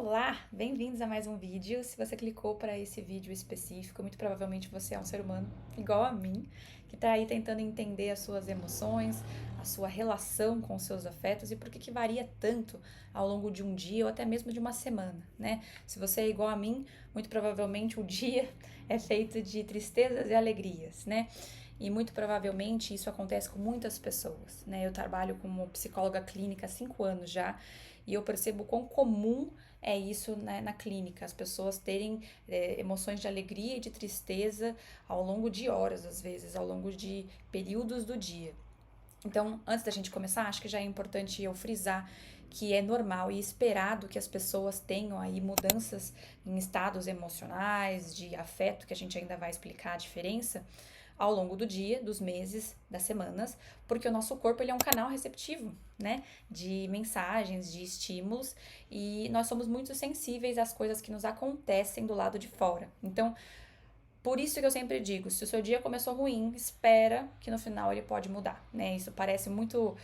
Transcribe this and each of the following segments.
Olá, bem-vindos a mais um vídeo. Se você clicou para esse vídeo específico, muito provavelmente você é um ser humano igual a mim, que está aí tentando entender as suas emoções, a sua relação com os seus afetos e por que varia tanto ao longo de um dia ou até mesmo de uma semana, né? Se você é igual a mim, muito provavelmente o dia é feito de tristezas e alegrias, né? E muito provavelmente isso acontece com muitas pessoas, né? Eu trabalho como psicóloga clínica há 5 anos já e eu percebo quão comum é isso, né, na clínica, as pessoas terem emoções de alegria e de tristeza ao longo de horas, às vezes, ao longo de períodos do dia. Então, antes da gente começar, acho que já é importante eu frisar que é normal e esperado que as pessoas tenham aí mudanças em estados emocionais, de afeto, que a gente ainda vai explicar a diferença, ao longo do dia, dos meses, das semanas, porque o nosso corpo ele é um canal receptivo, né, de mensagens, de estímulos, e nós somos muito sensíveis às coisas que nos acontecem do lado de fora. Então, por isso que eu sempre digo, se o seu dia começou ruim, espera que no final ele pode mudar, né? Isso parece muito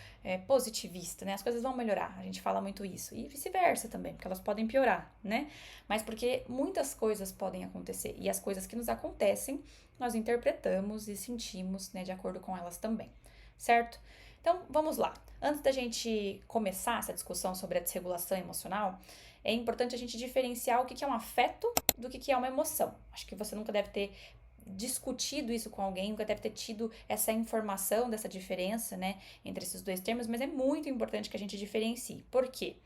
positivista, né? As coisas vão melhorar, a gente fala muito isso. E vice-versa também, porque elas podem piorar, né? Mas porque muitas coisas podem acontecer. E as coisas que nos acontecem, nós interpretamos e sentimos, né, de acordo com elas também, certo? Então, vamos lá. Antes da gente começar essa discussão sobre a desregulação emocional, é importante a gente diferenciar o que é um afeto do que é uma emoção. Acho que você nunca deve ter discutido isso com alguém, nunca deve ter tido essa informação dessa diferença, né, entre esses dois termos, mas é muito importante que a gente diferencie. Por quê?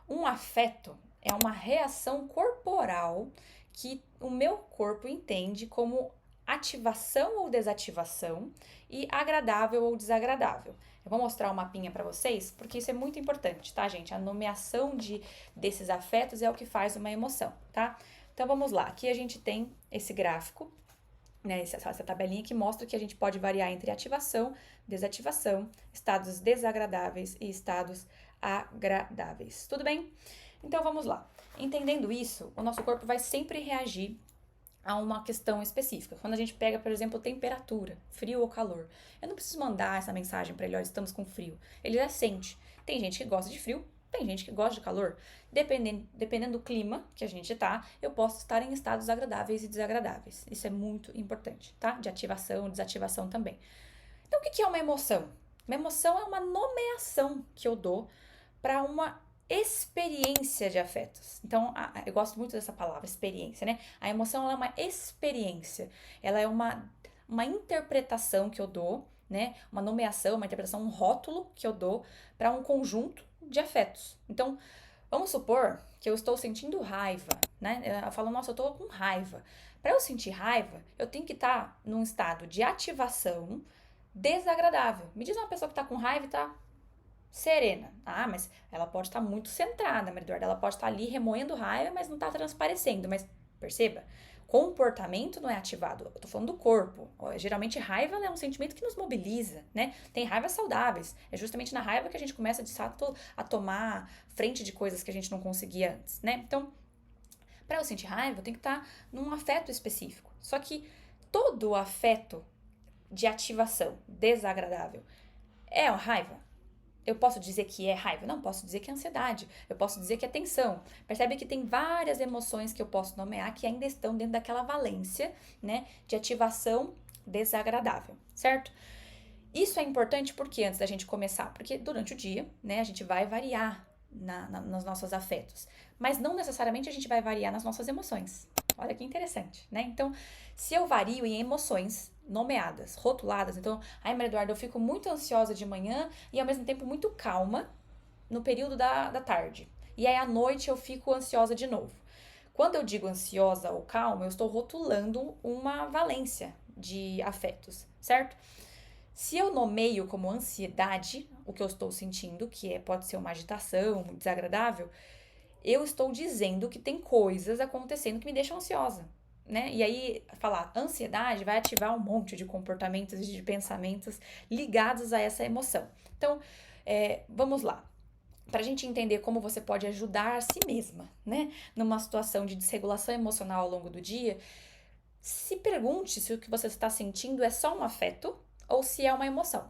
Um afeto é uma reação corporal que o meu corpo entende como ativação ou desativação e agradável ou desagradável. Eu vou mostrar um mapinha para vocês, porque isso é muito importante, tá, gente? A nomeação desses afetos é o que faz uma emoção, tá? Então vamos lá, aqui a gente tem esse gráfico, né, essa tabelinha que mostra que a gente pode variar entre ativação, desativação, estados desagradáveis e estados agradáveis. Tudo bem? Então vamos lá. Entendendo isso, o nosso corpo vai sempre reagir a uma questão específica. Quando a gente pega, por exemplo, temperatura, frio ou calor, eu não preciso mandar essa mensagem para ele, olha, estamos com frio. Ele já sente. Tem gente que gosta de frio, tem gente que gosta de calor. Dependendo do clima que a gente tá, eu posso estar em estados agradáveis e desagradáveis. Isso é muito importante, tá? De ativação, desativação também. Então, o que é uma emoção? Uma emoção é uma nomeação que eu dou para uma experiência de afetos. Então, eu gosto muito dessa palavra, experiência, né? A emoção ela é uma experiência, ela é uma interpretação que eu dou, né? Uma nomeação, uma interpretação, um rótulo que eu dou para um conjunto de afetos. Então, vamos supor que eu estou sentindo raiva, né? Eu falo, nossa, eu estou com raiva. Para eu sentir raiva, eu tenho que estar num estado de ativação desagradável. Me diz uma pessoa que está com raiva e está serena. Ah, mas ela pode estar muito centrada, Maria Eduarda. Ela pode estar ali remoendo raiva, mas não está transparecendo. Mas perceba, comportamento não é ativado. Eu tô falando do corpo. Geralmente raiva é um sentimento que nos mobiliza, né? Tem raivas saudáveis. É justamente na raiva que a gente começa de fato a tomar frente de coisas que a gente não conseguia antes, né? Então, para eu sentir raiva, eu tenho que estar num afeto específico. Só que todo afeto de ativação desagradável é a raiva? Eu posso dizer que é raiva? Não, posso dizer que é ansiedade. Eu posso dizer que é tensão. Percebe que tem várias emoções que eu posso nomear que ainda estão dentro daquela valência, né, de ativação desagradável, certo? Isso é importante porque antes da gente começar, porque durante o dia, né, a gente vai variar nos nossos afetos, mas não necessariamente a gente vai variar nas nossas emoções. Olha que interessante, né? Então, se eu vario em emoções nomeadas, rotuladas, então, ai, Maria Eduarda, eu fico muito ansiosa de manhã e ao mesmo tempo muito calma no período da tarde. E aí à noite eu fico ansiosa de novo. Quando eu digo ansiosa ou calma, eu estou rotulando uma valência de afetos, certo? Se eu nomeio como ansiedade o que eu estou sentindo, que pode ser uma agitação muito desagradável, eu estou dizendo que tem coisas acontecendo que me deixam ansiosa, né? E aí, falar ansiedade vai ativar um monte de comportamentos e de pensamentos ligados a essa emoção. Então, vamos lá. Para a gente entender como você pode ajudar a si mesma, né? Numa situação de desregulação emocional ao longo do dia, se pergunte se o que você está sentindo é só um afeto ou se é uma emoção.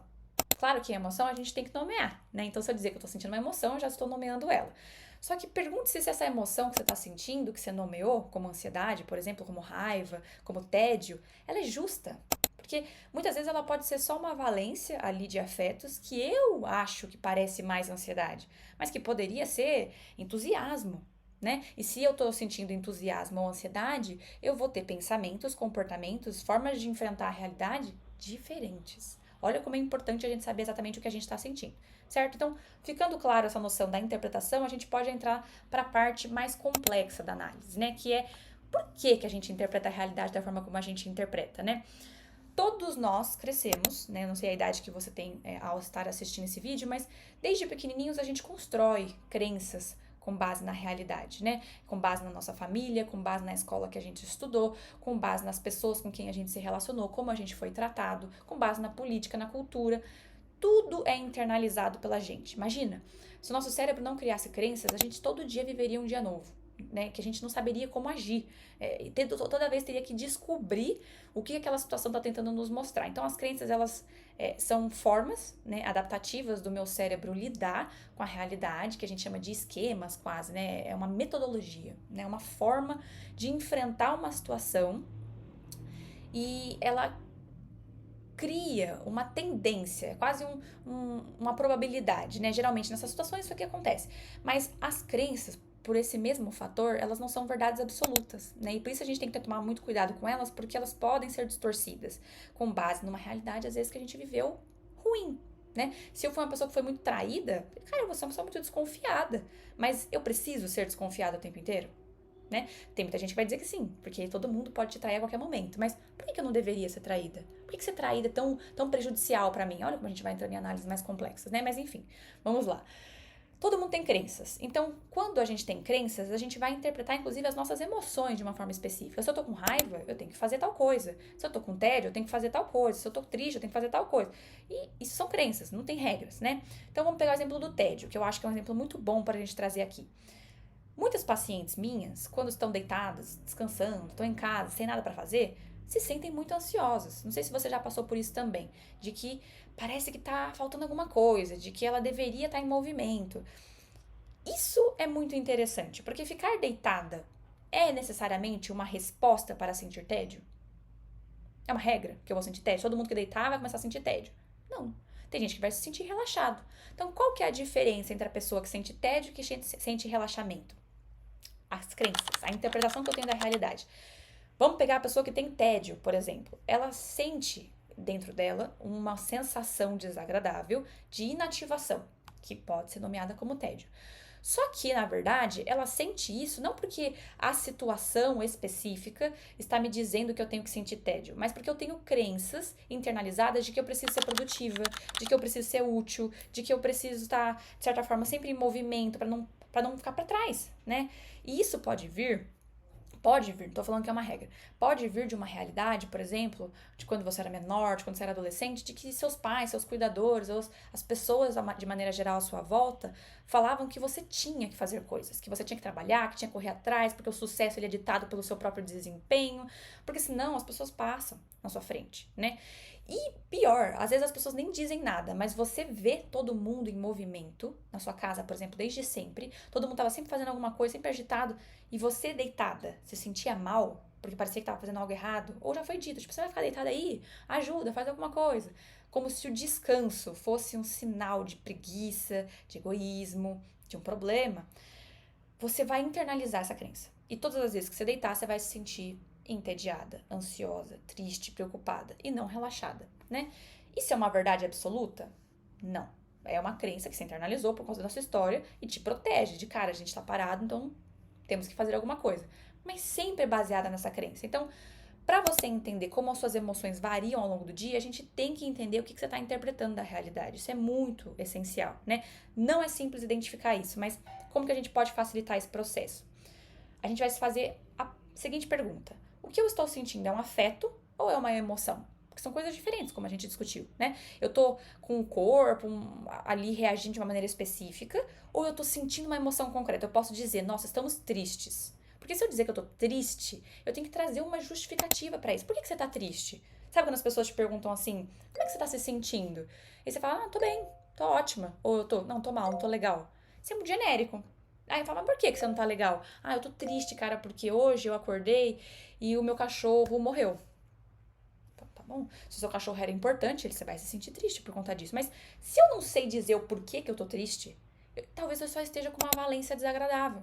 Claro que a emoção a gente tem que nomear, né? Então, se eu dizer que eu tô sentindo uma emoção, eu já estou nomeando ela. Só que pergunte-se se essa emoção que você está sentindo, que você nomeou, como ansiedade, por exemplo, como raiva, como tédio, ela é justa. Porque muitas vezes ela pode ser só uma valência ali de afetos que eu acho que parece mais ansiedade, mas que poderia ser entusiasmo, né? E se eu tô sentindo entusiasmo ou ansiedade, eu vou ter pensamentos, comportamentos, formas de enfrentar a realidade diferentes. Olha como é importante a gente saber exatamente o que a gente está sentindo, certo? Então, ficando claro essa noção da interpretação, a gente pode entrar para a parte mais complexa da análise, né? Que é por que a gente interpreta a realidade da forma como a gente interpreta, né? Todos nós crescemos, né? Não sei a idade que você tem ao estar assistindo esse vídeo, mas desde pequenininhos a gente constrói crenças com base na realidade, né? Com base na nossa família, com base na escola que a gente estudou, com base nas pessoas com quem a gente se relacionou, como a gente foi tratado, com base na política, na cultura. Tudo é internalizado pela gente. Imagina, se o nosso cérebro não criasse crenças, a gente todo dia viveria um dia novo, né? Que a gente não saberia como agir. Toda vez teria que descobrir o que aquela situação está tentando nos mostrar. Então, as crenças, elas são formas, né, adaptativas do meu cérebro lidar com a realidade, que a gente chama de esquemas quase, né? É uma metodologia, né? Uma forma de enfrentar uma situação e ela cria uma tendência, quase uma probabilidade, né? Geralmente nessas situações isso aqui acontece. Mas as crenças, por esse mesmo fator, elas não são verdades absolutas, né? E por isso a gente tem que tomar muito cuidado com elas, porque elas podem ser distorcidas com base numa realidade, às vezes, que a gente viveu ruim, né? Se eu for uma pessoa que foi muito traída, cara, eu vou ser uma pessoa muito desconfiada. Mas eu preciso ser desconfiada o tempo inteiro? Né? Tem muita gente que vai dizer que sim, porque todo mundo pode te trair a qualquer momento. Mas por que eu não deveria ser traída? Por que ser traída é tão prejudicial pra mim? Olha como a gente vai entrando em análises mais complexas, né? Mas enfim, vamos lá. Todo mundo tem crenças. Então, quando a gente tem crenças, a gente vai interpretar, inclusive, as nossas emoções de uma forma específica. Se eu tô com raiva, eu tenho que fazer tal coisa. Se eu tô com tédio, eu tenho que fazer tal coisa. Se eu tô triste, eu tenho que fazer tal coisa. E isso são crenças, não tem regras, né? Então, vamos pegar o exemplo do tédio, que eu acho que é um exemplo muito bom pra gente trazer aqui. Muitas pacientes minhas, quando estão deitadas, descansando, estão em casa, sem nada para fazer, se sentem muito ansiosas. Não sei se você já passou por isso também, de que parece que tá faltando alguma coisa, de que ela deveria estar em movimento. Isso é muito interessante, porque ficar deitada é necessariamente uma resposta para sentir tédio? É uma regra que eu vou sentir tédio? Todo mundo que deitar vai começar a sentir tédio? Não. Tem gente que vai se sentir relaxado. Então, qual que é a diferença entre a pessoa que sente tédio e que sente relaxamento? As crenças, a interpretação que eu tenho da realidade. Vamos pegar a pessoa que tem tédio, por exemplo. Ela sente dentro dela uma sensação desagradável de inativação, que pode ser nomeada como tédio. Só que, na verdade, ela sente isso não porque a situação específica está me dizendo que eu tenho que sentir tédio, mas porque eu tenho crenças internalizadas de que eu preciso ser produtiva, de que eu preciso ser útil, de que eu preciso estar, de certa forma, sempre em movimento para não ficar para trás, né? E isso pode vir, não tô falando que é uma regra, pode vir de uma realidade, por exemplo, de quando você era menor, de quando você era adolescente, de que seus pais, seus cuidadores, ou as pessoas de maneira geral à sua volta, falavam que você tinha que fazer coisas, que você tinha que trabalhar, que tinha que correr atrás, porque o sucesso ele é ditado pelo seu próprio desempenho, porque senão as pessoas passam na sua frente, né? E pior, às vezes as pessoas nem dizem nada, mas você vê todo mundo em movimento, na sua casa, por exemplo, desde sempre, todo mundo tava sempre fazendo alguma coisa, sempre agitado, e você deitada, se sentia mal, porque parecia que tava fazendo algo errado, ou já foi dito, tipo, você vai ficar deitada aí? Ajuda, faz alguma coisa. Como se o descanso fosse um sinal de preguiça, de egoísmo, de um problema. Você vai internalizar essa crença. E todas as vezes que você deitar, você vai se sentir entediada, ansiosa, triste, preocupada e não relaxada, né? Isso é uma verdade absoluta? Não. É uma crença que você internalizou por causa da sua história e te protege de cara, a gente tá parado, então temos que fazer alguma coisa. Mas sempre é baseada nessa crença. Então, para você entender como as suas emoções variam ao longo do dia, a gente tem que entender o que você está interpretando da realidade. Isso é muito essencial, né? Não é simples identificar isso, mas como que a gente pode facilitar esse processo? A gente vai se fazer a seguinte pergunta: o que eu estou sentindo é um afeto ou é uma emoção? Porque são coisas diferentes, como a gente discutiu, né? Eu tô com o corpo ali reagindo de uma maneira específica, ou eu tô sentindo uma emoção concreta. Eu posso dizer, nossa, estamos tristes. Porque se eu dizer que eu tô triste, eu tenho que trazer uma justificativa pra isso. Por que você tá triste? Sabe quando as pessoas te perguntam assim, como é que você tá se sentindo? E você fala, tô bem, tô ótima. Ou eu tô, não, tô mal, não tô legal. Isso é muito genérico. Aí fala, mas por que você não tá legal? Ah, eu tô triste, cara, porque hoje eu acordei e o meu cachorro morreu. Tá bom? Se o seu cachorro era importante, você vai se sentir triste por conta disso. Mas se eu não sei dizer o porquê que eu tô triste, talvez eu só esteja com uma valência desagradável,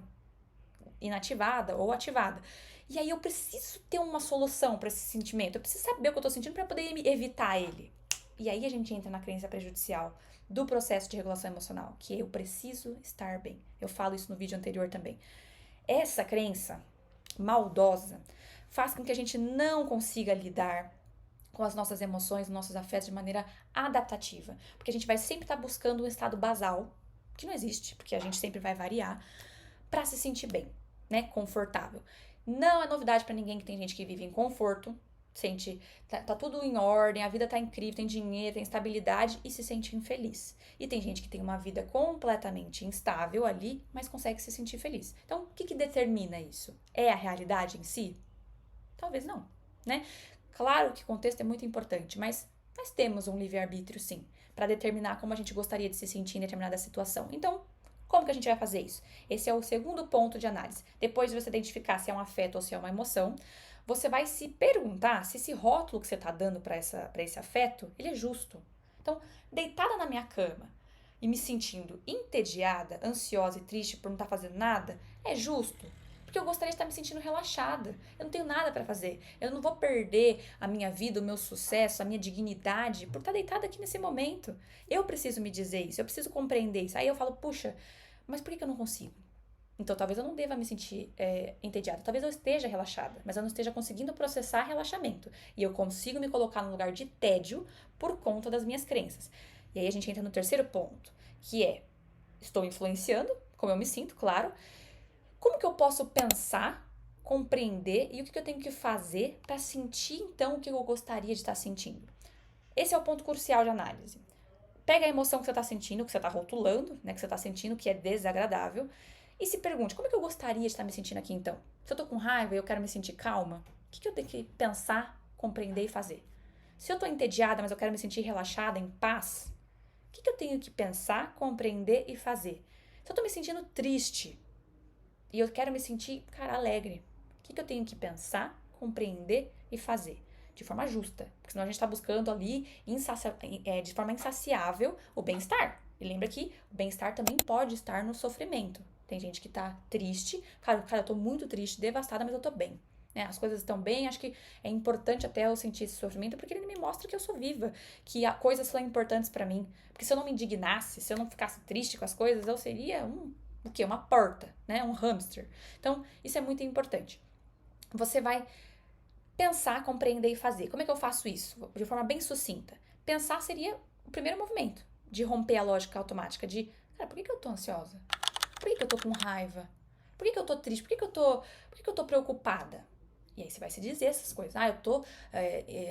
inativada ou ativada. E aí eu preciso ter uma solução para esse sentimento. Eu preciso saber o que eu tô sentindo para poder evitar ele. E aí a gente entra na crença prejudicial do processo de regulação emocional, que eu preciso estar bem. Eu falo isso no vídeo anterior também. Essa crença maldosa faz com que a gente não consiga lidar com as nossas emoções, nossos afetos de maneira adaptativa. Porque a gente vai sempre estar buscando um estado basal, que não existe, porque a gente sempre vai variar, para se sentir bem, né? Confortável. Não é novidade para ninguém que tem gente que vive em conforto, sente, tá tudo em ordem, a vida tá incrível, tem dinheiro, tem estabilidade e se sente infeliz. E tem gente que tem uma vida completamente instável ali, mas consegue se sentir feliz. Então, o que determina isso? É a realidade em si? Talvez não, né? Claro que o contexto é muito importante, mas nós temos um livre-arbítrio, sim, para determinar como a gente gostaria de se sentir em determinada situação. Então, como que a gente vai fazer isso? Esse é o segundo ponto de análise. Depois de você identificar se é um afeto ou se é uma emoção, você vai se perguntar se esse rótulo que você está dando para esse afeto, ele é justo. Então, deitada na minha cama e me sentindo entediada, ansiosa e triste por não estar fazendo nada, é justo? Porque eu gostaria de estar me sentindo relaxada. Eu não tenho nada para fazer. Eu não vou perder a minha vida, o meu sucesso, a minha dignidade por estar deitada aqui nesse momento. Eu preciso me dizer isso, eu preciso compreender isso. Aí eu falo, puxa, mas por que eu não consigo? Então talvez eu não deva me sentir entediada. Talvez eu esteja relaxada, mas eu não esteja conseguindo processar relaxamento. E eu consigo me colocar num lugar de tédio por conta das minhas crenças. E aí a gente entra no terceiro ponto, que é, estou influenciando, como eu me sinto, claro. Como que eu posso pensar, compreender e o que eu tenho que fazer para sentir então o que eu gostaria de estar sentindo? Esse é o ponto crucial de análise. Pega a emoção que você está sentindo, que você está rotulando, né, que você está sentindo, que é desagradável, e se pergunte, como é que eu gostaria de estar me sentindo aqui então? Se eu tô com raiva e eu quero me sentir calma, o que eu tenho que pensar, compreender e fazer? Se eu tô entediada, mas eu quero me sentir relaxada, em paz, o que eu tenho que pensar, compreender e fazer? Se eu tô me sentindo triste e eu quero me sentir, cara, alegre, o que eu tenho que pensar, compreender e fazer? De forma justa, porque senão a gente está buscando ali de forma insaciável o bem-estar. E lembra que o bem-estar também pode estar no sofrimento. Tem gente que tá triste, cara, eu tô muito triste, devastada, mas eu tô bem. Né? As coisas estão bem, acho que é importante até eu sentir esse sofrimento, porque ele me mostra que eu sou viva, que as coisas são importantes para mim. Porque se eu não me indignasse, se eu não ficasse triste com as coisas, eu seria o quê? Uma porta, né? Um hamster. Então, isso é muito importante. Você vai pensar, compreender e fazer. Como é que eu faço isso? De forma bem sucinta. Pensar seria o primeiro movimento de romper a lógica automática de, cara, por que eu tô ansiosa? Por que eu tô com raiva? Por que eu tô triste? Por que eu tô preocupada? E aí você vai se dizer essas coisas. Ah, eu tô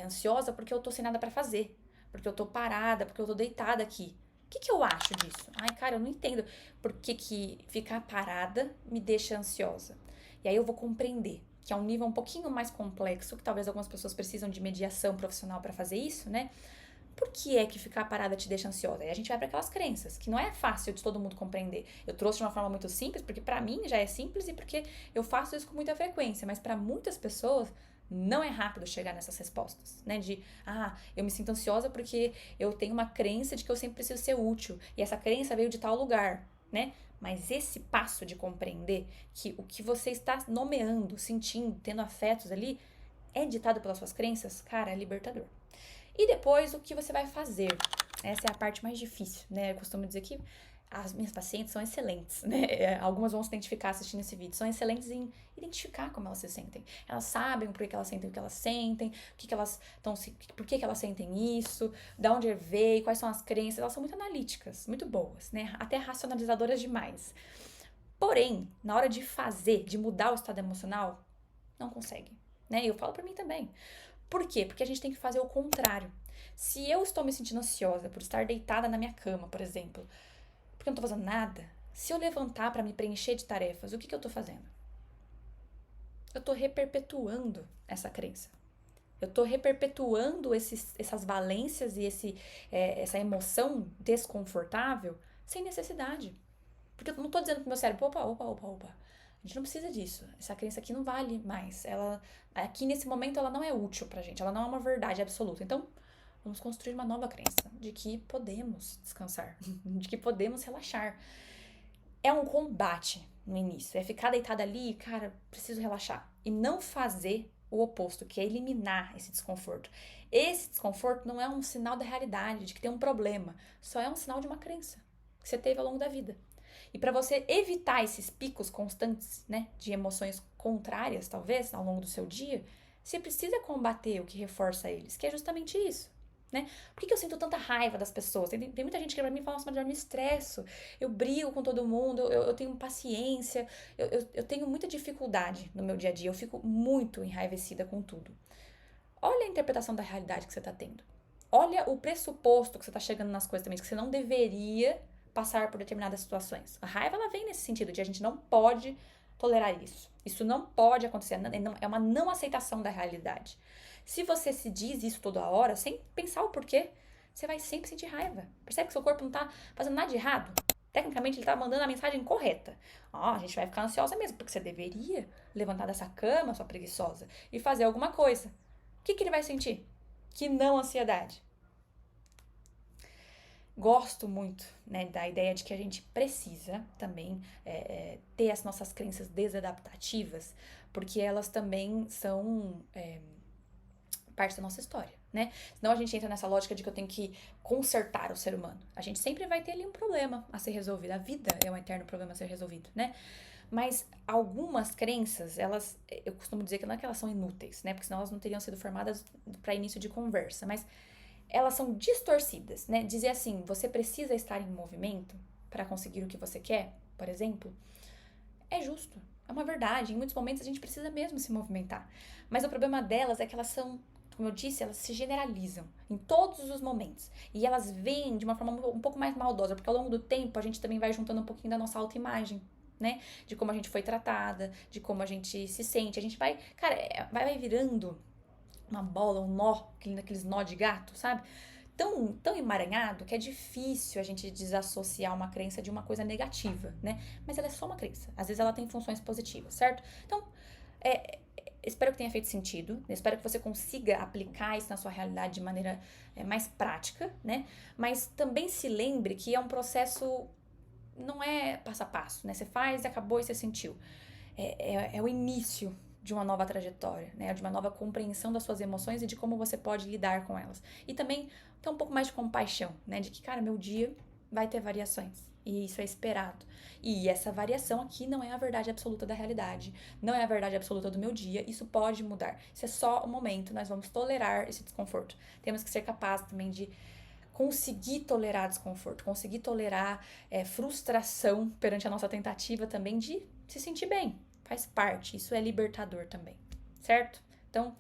ansiosa porque eu tô sem nada pra fazer. Porque eu tô parada, porque eu tô deitada aqui. O que eu acho disso? Ai, cara, eu não entendo por que ficar parada me deixa ansiosa. E aí eu vou compreender que é um nível um pouquinho mais complexo, que talvez algumas pessoas precisam de mediação profissional para fazer isso, né? Por que é que ficar parada te deixa ansiosa? Aí a gente vai para aquelas crenças, que não é fácil de todo mundo compreender. Eu trouxe de uma forma muito simples, porque para mim já é simples e porque eu faço isso com muita frequência, mas para muitas pessoas não é rápido chegar nessas respostas, né? De, eu me sinto ansiosa porque eu tenho uma crença de que eu sempre preciso ser útil, e essa crença veio de tal lugar, né? Mas esse passo de compreender que o que você está nomeando, sentindo, tendo afetos ali, é ditado pelas suas crenças, cara, é libertador. E depois, o que você vai fazer? Essa é a parte mais difícil, né? Eu costumo dizer que as minhas pacientes são excelentes, né? Algumas vão se identificar assistindo esse vídeo, são excelentes em identificar como elas se sentem. Elas sabem por que elas sentem o que elas sentem, por que elas sentem isso, de onde veio, quais são as crenças. Elas são muito analíticas, muito boas, né? Até racionalizadoras demais. Porém, na hora de fazer, de mudar o estado emocional, não conseguem, né? E eu falo pra mim também. Por quê? Porque a gente tem que fazer o contrário. Se eu estou me sentindo ansiosa por estar deitada na minha cama, por exemplo, porque eu não tô fazendo nada, se eu levantar para me preencher de tarefas, o que eu tô fazendo? Eu tô reperpetuando essa crença. Eu tô reperpetuando essas valências e essa emoção desconfortável sem necessidade. Porque eu não tô dizendo pro meu cérebro, opa. A gente não precisa disso. Essa crença aqui não vale mais. Ela, aqui nesse momento, ela não é útil pra gente. Ela não é uma verdade absoluta. Então, vamos construir uma nova crença de que podemos descansar, de que podemos relaxar. É um combate no início. É ficar deitada ali, cara, preciso relaxar. E não fazer o oposto, que é eliminar esse desconforto. Esse desconforto não é um sinal da realidade, de que tem um problema. Só é um sinal de uma crença que você teve ao longo da vida. E para você evitar esses picos constantes, né, de emoções contrárias, talvez, ao longo do seu dia, você precisa combater o que reforça eles, que é justamente isso. Né? Por que eu sinto tanta raiva das pessoas? Tem muita gente que pra mim fala, nossa, mas eu me estresso, eu brigo com todo mundo, eu tenho paciência, eu tenho muita dificuldade no meu dia a dia, eu fico muito enraivecida com tudo. Olha a interpretação da realidade que você está tendo. Olha o pressuposto que você está chegando nas coisas também, que você não deveria passar por determinadas situações. A raiva, ela vem nesse sentido de a gente não pode tolerar isso. Isso não pode acontecer, é uma não aceitação da realidade. Se você se diz isso toda hora, sem pensar o porquê, você vai sempre sentir raiva. Percebe que seu corpo não está fazendo nada de errado? Tecnicamente, ele está mandando a mensagem correta. A gente vai ficar ansiosa mesmo, porque você deveria levantar dessa cama, sua preguiçosa, e fazer alguma coisa. O que ele vai sentir? Que não ansiedade. Gosto muito, né, da ideia de que a gente precisa também ter as nossas crenças desadaptativas, porque elas também são parte da nossa história, né? Senão a gente entra nessa lógica de que eu tenho que consertar o ser humano. A gente sempre vai ter ali um problema a ser resolvido. A vida é um eterno problema a ser resolvido, né? Mas algumas crenças, elas, eu costumo dizer que não é que elas são inúteis, né? Porque senão elas não teriam sido formadas para início de conversa, mas elas são distorcidas, né? Dizer assim, você precisa estar em movimento para conseguir o que você quer, por exemplo, é justo, é uma verdade. Em muitos momentos a gente precisa mesmo se movimentar. Mas o problema delas é que elas são, como eu disse, elas se generalizam em todos os momentos. E elas vêm de uma forma um pouco mais maldosa, porque ao longo do tempo a gente também vai juntando um pouquinho da nossa autoimagem, né? De como a gente foi tratada, de como a gente se sente. A gente vai, cara, vai virando uma bola, um nó, aqueles nó de gato, sabe? Tão emaranhado que é difícil a gente desassociar uma crença de uma coisa negativa, né? Mas ela é só uma crença. Às vezes ela tem funções positivas, certo? Então, espero que tenha feito sentido. Espero que você consiga aplicar isso na sua realidade de maneira mais prática, né? Mas também se lembre que é um processo, não é passo a passo, né? Você faz e acabou e você sentiu. É o início de uma nova trajetória, né? De uma nova compreensão das suas emoções e de como você pode lidar com elas. E também ter um pouco mais de compaixão, né? De que, cara, meu dia vai ter variações. E isso é esperado. E essa variação aqui não é a verdade absoluta da realidade. Não é a verdade absoluta do meu dia. Isso pode mudar. Isso é só um momento. Nós vamos tolerar esse desconforto. Temos que ser capazes também de conseguir tolerar desconforto. Conseguir tolerar frustração perante a nossa tentativa também de se sentir bem. Faz parte, isso é libertador também, certo? Então,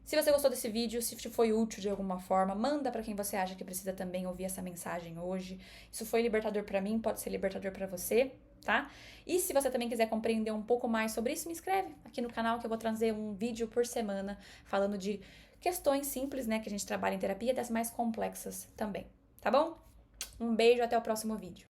se você gostou desse vídeo, se foi útil de alguma forma, manda para quem você acha que precisa também ouvir essa mensagem hoje. Isso foi libertador para mim, pode ser libertador para você, tá? E se você também quiser compreender um pouco mais sobre isso, me inscreve aqui no canal que eu vou trazer um vídeo por semana falando de questões simples, né, que a gente trabalha em terapia, das mais complexas também, tá bom? Um beijo, até o próximo vídeo.